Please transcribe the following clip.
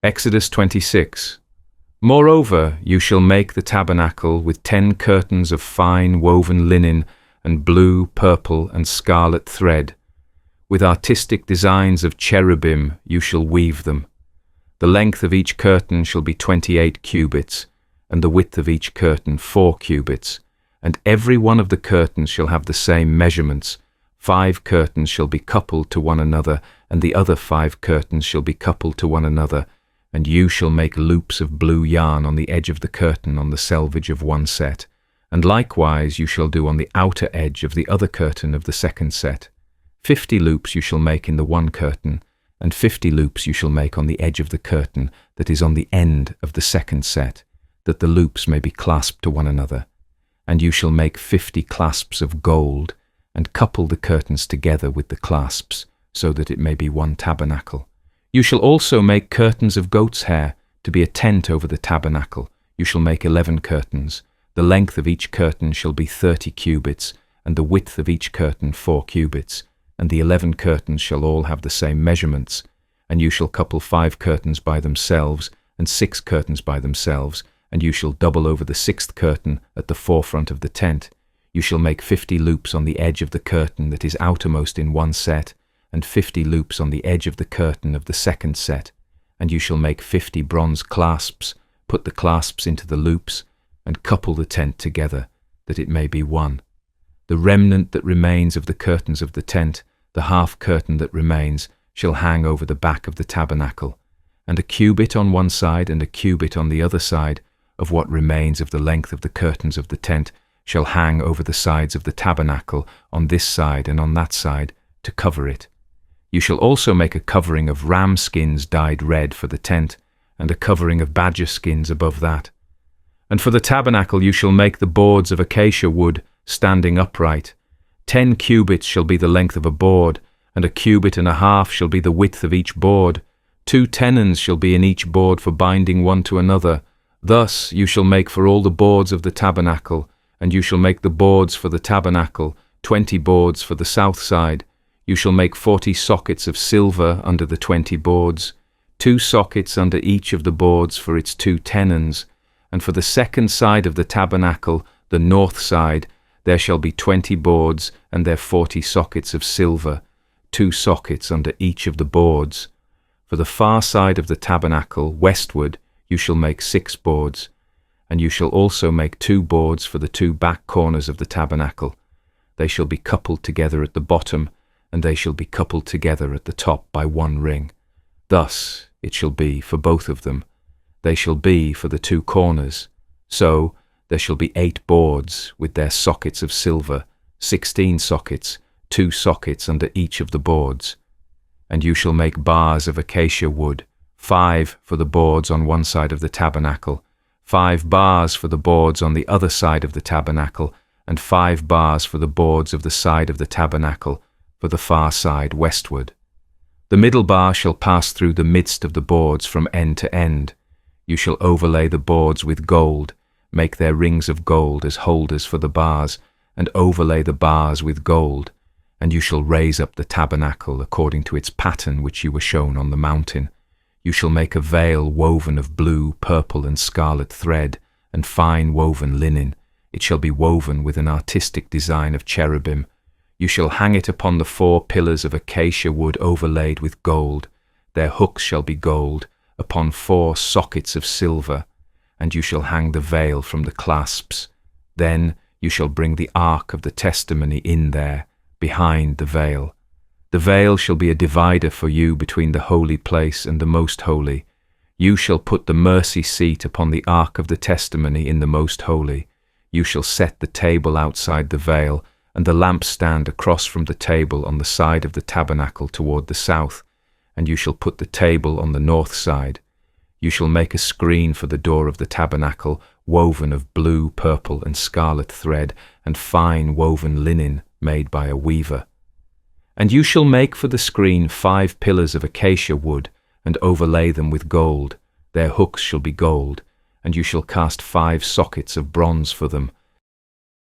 Exodus 26. Moreover, you shall make the tabernacle with 10 curtains of fine woven linen and blue, purple, and scarlet thread. With artistic designs of cherubim you shall weave them. The length of each curtain shall be 28 cubits, and the width of each curtain 4 cubits, and every one of the curtains shall have the same measurements. 5 curtains shall be coupled to one another, and the other 5 curtains shall be coupled to one another, and you shall make loops of blue yarn on the edge of the curtain on the selvage of one set, and likewise you shall do on the outer edge of the other curtain of the second set. 50 loops you shall make in the one curtain, and 50 loops you shall make on the edge of the curtain that is on the end of the second set, that the loops may be clasped to one another. And you shall make 50 clasps of gold, and couple the curtains together with the clasps, so that it may be one tabernacle. You shall also make curtains of goat's hair, to be a tent over the tabernacle. You shall make 11 curtains. The length of each curtain shall be 30 cubits, and the width of each curtain 4 cubits, and the 11 curtains shall all have the same measurements. And you shall couple 5 curtains by themselves, and 6 curtains by themselves, and you shall double over the 6th curtain at the forefront of the tent. You shall make 50 loops on the edge of the curtain that is outermost in one set, and 50 loops on the edge of the curtain of the second set. And you shall make 50 bronze clasps, put the clasps into the loops, and couple the tent together, that it may be one. The remnant that remains of the curtains of the tent, the half curtain that remains, shall hang over the back of the tabernacle, and a cubit on one side and a cubit on the other side of what remains of the length of the curtains of the tent shall hang over the sides of the tabernacle on this side and on that side to cover it. You shall also make a covering of ram skins dyed red for the tent, and a covering of badger skins above that. And for the tabernacle you shall make the boards of acacia wood standing upright. 10 cubits shall be the length of a board, and a cubit and a half shall be the width of each board. 2 tenons shall be in each board for binding one to another. Thus you shall make for all the boards of the tabernacle, and you shall make the boards for the tabernacle, 20 boards for the south side. You shall make 40 sockets of silver under the 20 boards, 2 sockets under each of the boards for its 2 tenons. And for the second side of the tabernacle, the north side, there shall be 20 boards and their 40 sockets of silver, 2 sockets under each of the boards. For the far side of the tabernacle, westward, you shall make 6 boards. And you shall also make 2 boards for the 2 back corners of the tabernacle. They shall be coupled together at the bottom, and they shall be coupled together at the top by 1 ring. Thus it shall be for both of them. They shall be for the 2 corners. So there shall be 8 boards with their sockets of silver, 16 sockets, 2 sockets under each of the boards. And you shall make bars of acacia wood, 5 for the boards on one side of the tabernacle, 5 bars for the boards on the other side of the tabernacle, and 5 bars for the boards of the side of the tabernacle, for the far side westward. The middle bar shall pass through the midst of the boards from end to end. You shall overlay the boards with gold, make their rings of gold as holders for the bars, and overlay the bars with gold. And you shall raise up the tabernacle according to its pattern which you were shown on the mountain. You shall make a veil woven of blue, purple, and scarlet thread, and fine woven linen. It shall be woven with an artistic design of cherubim. You shall hang it upon the 4 pillars of acacia wood overlaid with gold. Their hooks shall be gold, upon 4 sockets of silver. And you shall hang the veil from the clasps. Then you shall bring the ark of the testimony in there, behind the veil. The veil shall be a divider for you between the holy place and the most holy. You shall put the mercy seat upon the ark of the testimony in the most holy. You shall set the table outside the veil, and the lampstand across from the table on the side of the tabernacle toward the south, and you shall put the table on the north side. You shall make a screen for the door of the tabernacle, woven of blue, purple, and scarlet thread, and fine woven linen made by a weaver. And you shall make for the screen 5 pillars of acacia wood, and overlay them with gold. Their hooks shall be gold, and you shall cast 5 sockets of bronze for them,